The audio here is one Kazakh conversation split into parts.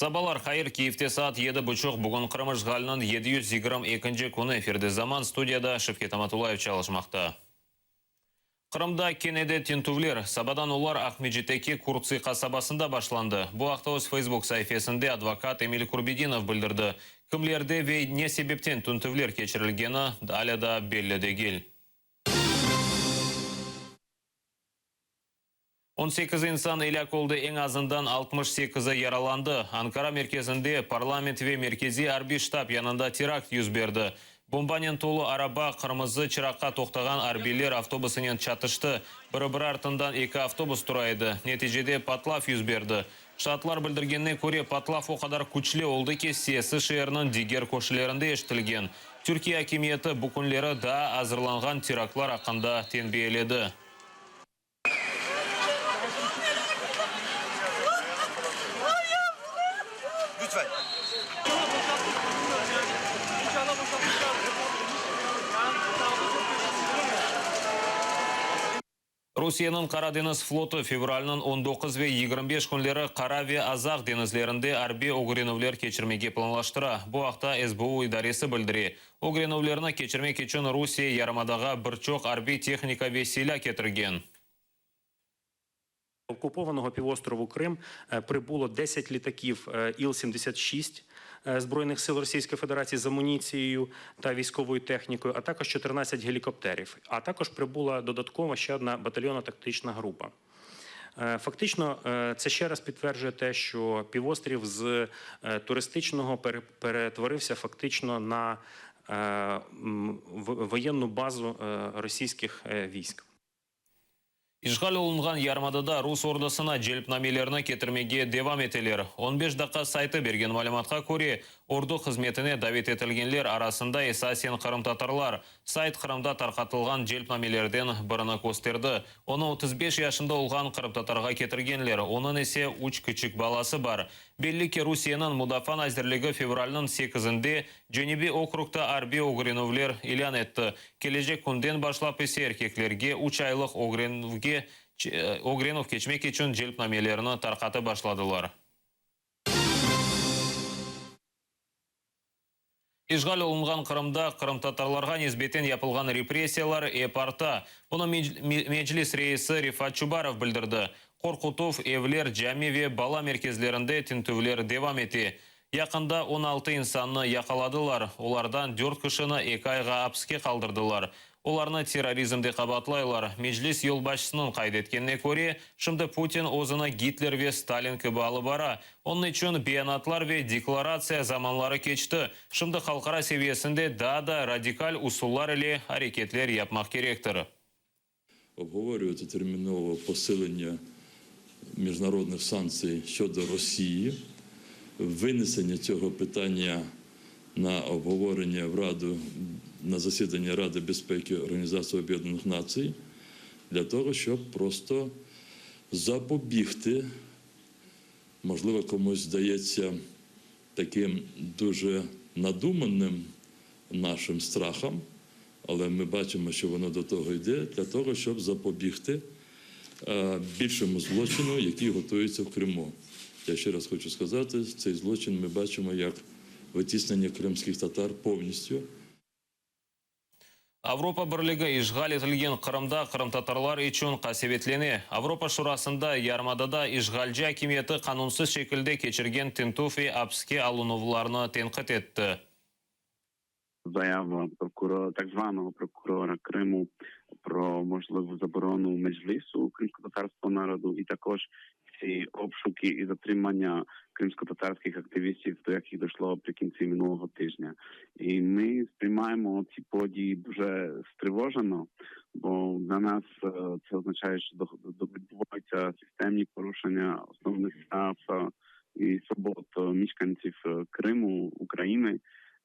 Сабалар хайыр Киевте саат 7:30 бүгін Қырым ышғалынан 722 күні эфирде заман студияда Шевкет Аматулаев чалышмақта. Қырымда кенеде тентувлер, сабадан олар Ахмеджитеке Курци қасабасында башланды. Бұл ақта өз Facebook сайфесінде адвокат Эмиль Курбединов білдірді. Кімлерде вей не себептен тентувлер кечірілгені аляда белі дегел. 18 инсан елек олды, ең азындан 68-і яраланды. Анкара мерkezінде парламент ве меркези арби штаб янында теракт yüz берді. Бомбанен толы араба қырмызы чыраққа тоқтаған арбилер автобусынен чатышты. Бірі-бір артындан 2 автобус тұрайды. Нәтижеде патлав yüz берді. Штатлар білдіргенне көре патлав оқадар күчле олды ке сесі шерінің дигер көшілерінде ештілген. Түркия акимиеті бүкінлері да азырланған терактлар ақында тенбейледі. Русияның Қара деңіз флоты февралінің 19 ве 25 күнлері Қара ве Азақ деңізлерінде арби огреновлер кечірмеге планлаштыра. Бұл ақта СБУ идаресі білдіре. Огреновлеріні кечірме кечін Русия ярмадаға бірчоқ арби техника ве силя кетірген. Окупованого півострову Крим прибуло 10 літаків Іл-76 Збройних сил Російської Федерації з амуніцією та військовою технікою, а також 14 гелікоптерів. А також прибула додатково ще одна батальйонно-тактична група. Фактично, це ще раз підтверджує те, що півострів з туристичного перетворився фактично на воєнну базу російських військ. Ишғал олынған ярмадада Рус ордасына желпнамелеріні кетірмеге девам етелер. 15 даққа сайты берген малыматқа көре, орду қызметіне давет етілгенлер арасында эсасен қырым-татарлар. Сайт Қырымда тарқатылған желпнамелерден біріні көстерді. Оны 35 яшында олған қырым-татарға кетіргенлер. Оның есе үч кічік баласы бар. Белли ке Русияның Мудафан әзірлігі февралінің 8-інде Женеби округта арби огреновлер илян етті. Кележек күнден башлап есе еркеклерге 3 айлық огренов кечмек үшін желпнамелеріні тарқаты башладылар. Ишғал олынған Қырымда қырым-татарларға незбетен япылған репрессиялар епарта. Бұны Меджлис рейсі Рифат Чубаров білдірді. Қорқутов, Евлер, Джамиве, бала мерkezlerінде тентувлер девам еті. Яқында 16 инсанны яқаладылар. Олардан 4 кішіні 2 айға апске қалдырдылар. Оларны терроризмде қабатлайлар. Меджлис елбашысының қайдеткенне көре, шымды Путин озыны Гитлер ве Сталин кібалы бара. Оның үшін бейанатлар ве декларация заманлары кечті. Шымды халқара севесінде да радикаль усуллар или әрекетлер япмақ керектір. Обговорювати терміново посилення міжнародних санкцій щодо Росії, винесення цього питання на обговорення в Раду, на засідання Ради безпеки Організації Об'єднаних Націй, для того, щоб просто запобігти, можливо, комусь здається таким дуже надуманим нашим страхам, але ми бачимо, що воно до того йде, для того, щоб запобігти більшому злочину, який готується в Криму. Я ще раз хочу сказати, цей злочин ми бачимо як витіснення кримських татар повністю. Авропа бірлігі ишғал етілген Қырымда қырым-татарлар үшін қасеветлене. Авропа шурасында ярмадада ишғалжы акиметі қанунсыз шекілде кечірген тентуфи апске алынувларны тенқит етті. Заява так званого прокурора Криму про можливу заборону Меджлісу кримсько-татарського народу і також ці обшуки і затримання кримсько-татарських активістів, до яких дійшло при кінці минулого тижня. І ми сприймаємо ці події дуже стривожено, бо для нас це означає, що відбуваються системні порушення основних прав і свобод мешканців Криму, України.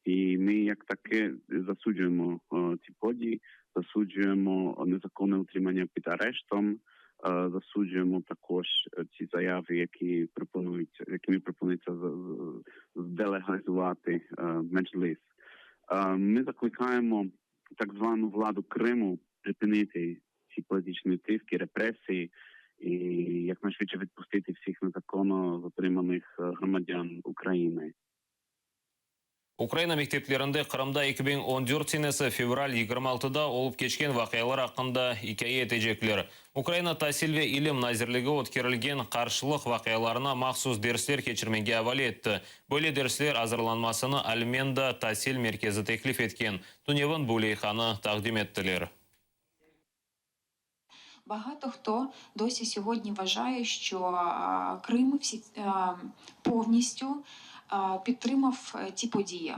І ми як таке засуджуємо ці події, засуджуємо незаконне утримання під арештом, засуджуємо також ці заяви, якими пропонується делегалізувати Меджліс. Ми закликаємо так звану владу Криму припинити ці політичні тиски, репресії і якнайшвидше відпустити всіх незаконно затриманих громадян України. Украина мектептерінде Қырымда 2014 сенесі февраль 26-да олып кечкен вақиялар хақында хикая етежеклер. Украина тәсіл ве илім назирлігі өткерілген қаршылық вақияларына махсус дерслер кечірменге авали етті. Бөлі дерслер азырланмасыны Альменда тәсіл меркезі теклиф еткен. Туневін Булейханы тақдим еттілер. Багато хто досі сьогодні вважає, що Крим повністю підтримав ті події,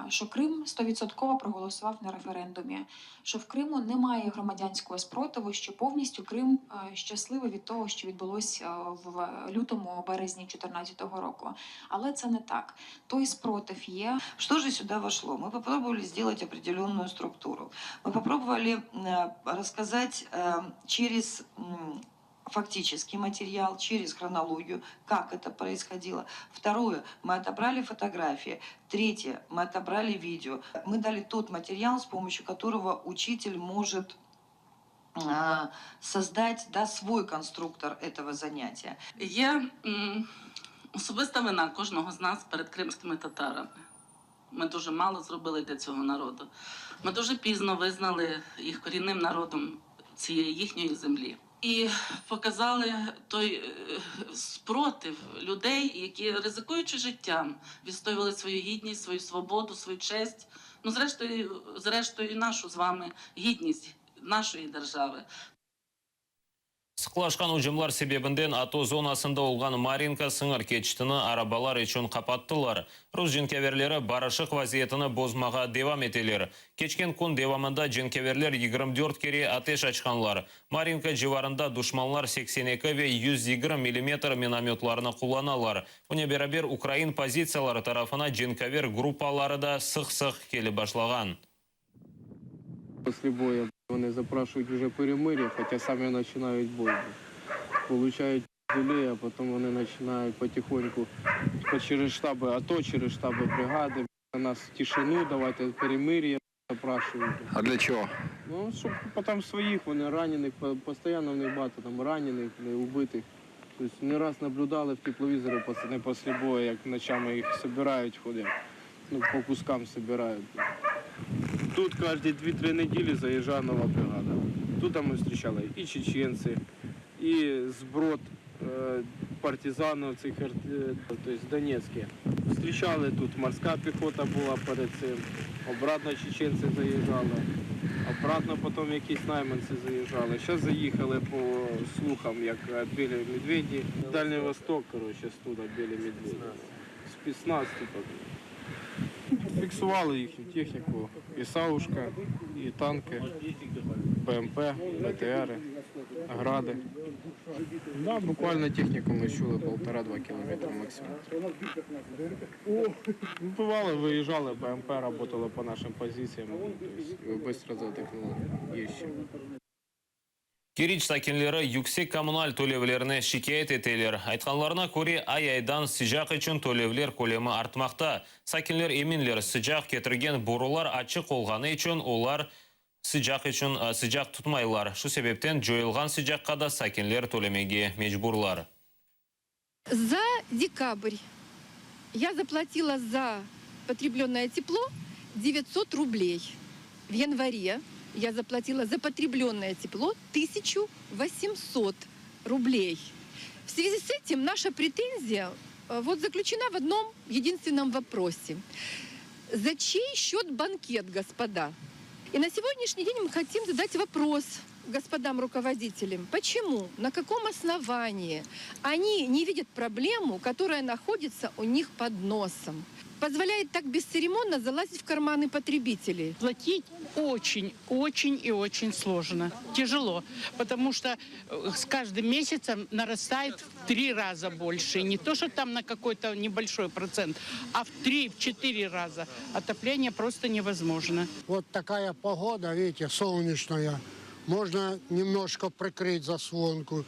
що Крим 100% проголосував на референдумі, що в Криму немає громадянського спротиву, що повністю Крим щасливий від того, що відбулося в лютому-березні 2014 року. Але це не так. Той спротив є. Что же сюда вошло? Мы попробовали сделать определенную структуру. Мы попробовали рассказать через фактический материал, через хронологию, как это происходило. Второе, мы отобрали фотографии. Третье, мы отобрали видео. Мы дали тот материал, с помощью которого учитель может создать свой конструктор этого заняття. Є особиста вина кожного з нас перед кримськими татарами. Ми дуже мало зробили для цього народу. Ми дуже пізно визнали їх корінним народом цієї їхньої землі. І показали той спротив людей, які, ризикуючи життям, відстоювали свою гідність, свою свободу, свою честь, ну, зрештою, і нашу з вами гідність нашої держави. Сықлашқан ұжымлар себебінден ато зонасында олған Маринка сыңыр кечтіні арабалар үшін қапаттылар. Рус жинкеверлері барышық вазиетіні бозмаға девам етелер. Кечкен күн девамында жинкеверлер 24 кере атеш açқанлар. Маринка живарында душманлар 82 ве 120 мм минометларына құланалар. Бұне берабер Украин позициялары тарафына жинкевер группалары да сық-сық келі башлаған. После боя вони запрашують вже перемир'я, хоча самі починають бой. Получають піздюлей, а потім вони починають потихоньку через штаби АТО, через штаби бригади. У нас тишину, давайте перемир'я запрашують. А для чого? Ну, щоб потім своїх, вони ранених, постійно в них багато там ранених, убитих. Тобто не раз наблюдали в тепловізорі пацани після бою, як ночами їх збирають, ходять. Ну, по кускам збирають. Тут кожні 2-3 неділі заїжджає нова бригада. Тут ми зустрічали і чеченці, і зброд партизанів, тобто Донецькі. Зустрічали тут, морська піхота була перед цим, обратно чеченці заїжджали, обратно потім якісь найманці заїжджали. Зараз заїхали по слухам, як білі медведі. Дальній Восток, коротше, туди білі медведі. Спецназ тут. Фіксували їхню техніку, і САУшка, і танки, БМП, БТРи, гради. Да, буквально техніку ми чули 1,5-2 кілометри максимум. Бували, виїжджали, БМП працювали по нашим позиціям, тобто швидко затикнули, є ще. Кирич сакинлері yüksek коммуналь төлевлеріне шикает етелер. Айтқанларына көре ай-айдан сыжақ үшін төлевлер көлемі артмақта. Сакинлер емінлер сыжақ кетірген борулар ачық олғаны үшін олар сыжақ тұтмайлар. Шу себептен жойылған сыжаққа да сакинлер төлемеге мечбурлар. За декабрь я заплатила за потребленное тепло 900 рублей. В январе я заплатила за потребленное тепло 1800 рублей. В связи с этим наша претензия заключена в одном единственном вопросе. За чей счет банкет, господа? И на сегодняшний день мы хотим задать вопрос господам руководителям. Почему, на каком основании они не видят проблему, которая находится у них под носом? Позволяет так бесцеремонно залазить в карманы потребителей. Платить очень и очень сложно. Тяжело, потому что с каждым месяцем нарастает в 3 раза больше. Не то, что там на какой-то небольшой процент, а в 3-4 раза. Отопление просто невозможно. Вот такая погода, видите, солнечная. Можно немножко прикрыть заслонку.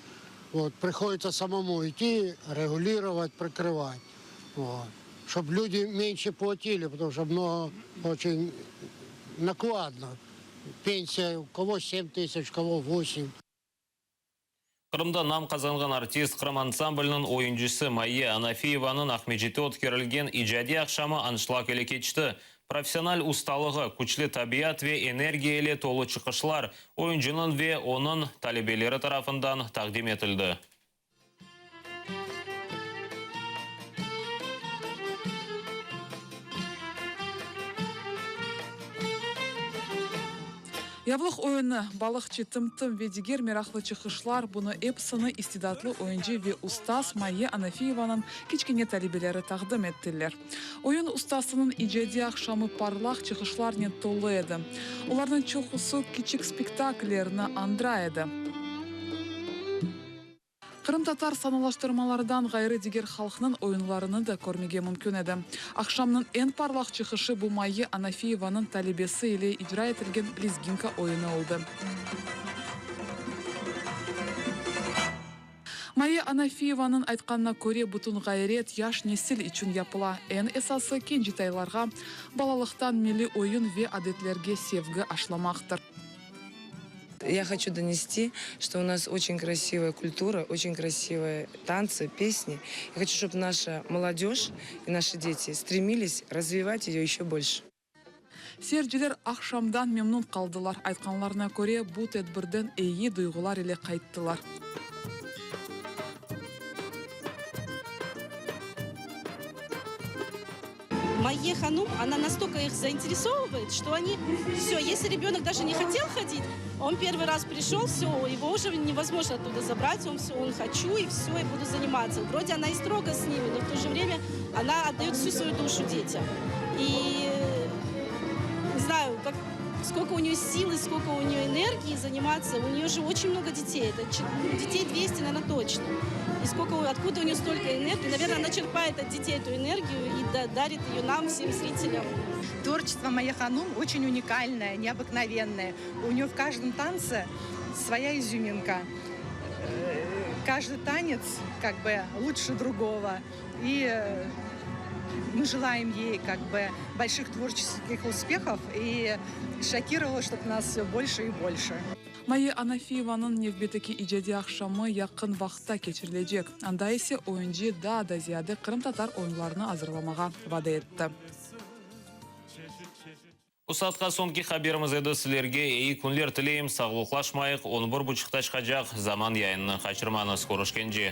Вот, приходится самому идти, регулировать, прикрывать. Вот. Чтобы люди меньше платили, потому что много очень накладно. Пенсия у кого 7 тысяч, у кого 8. Қырымда нам қазанған артист Қырым ансамблінің ойыншысы Майя Анафиеваның Ахмеджеті өткерілген ижади ақшамы аншлаг еле кетішті. Профессионал усталығы, күчлі табиат ве энергиялы толы чықышлар ойыншының ве оның талебелері тарафындан тақдим етілді. Явлық ойыны балықчы тым-тым ведигер мерахлы чықышлар бұны эпсыны истидатлы ойынчы ве устаз Майя Анафиеваның кичкене талебелері тағдым еттілер. Ойын устасының ижади ақшамы парлақ чықышлар не толы еді. Олардың чоқысы кичік спектаклеріні андра еді. Қырым татар саналаштырмалардан ғайры дегер халқының ойынларыны да көрмеге мүмкін еді. Ақшамның ең парлақ чықышы бұл Майя Анафиеваның талебесі еле ижра етілген лезгинка ойыны олды. Майя Анафиеваның айтқанына көре бұтын ғайрет яш несіл үшін япыла. Ең esасы кенжетайларға балалықтан мели ойын ве адетлерге севгі ашламақтыр. Я хочу донести, что у нас очень красивая культура, очень красивые танцы, песни. Я хочу, чтобы наша молодежь и наши дети стремились развивать ее еще больше. Серджілер ақшамдан мемнун қалдылар. Айтқанларына көре бұл тәдбірден әйе дұйғылар еле қайттылар. Майя Ханум, она настолько их заинтересовывает, что они... Все, если ребенок даже не хотел ходить, он первый раз пришел, все, его уже невозможно оттуда забрать, он все, он хочу, и все, и буду заниматься. Вроде она и строго с ними, но в то же время она отдает всю свою душу детям. И не знаю, сколько у нее силы, сколько у нее энергии заниматься. У нее же очень много детей, это детей 200, наверное, точно. И откуда у нее столько энергии? Наверное, она черпает от детей эту энергию и дарит ее нам, всем зрителям. Творчество Майя Ханум очень уникальное, необыкновенное. У нее в каждом танце своя изюминка. Каждый танец как бы лучше другого. И мы желаем ей как бы больших творческих успехов и шокировала, чтобы нас все больше и больше. Майя Анафиеваның невбетеки ижади ақшамы яқын вақытта кечірілежек. Анда есе ойынжы да зияды Қырым татар ойынларыны азырламаға вада етті. Усатқа сонки хаберіміз еді сілерге ей күнлер тілейім, сағылықлашмайық, 11.30-та шқажақ заман яйынны қачырманы скорышкенже.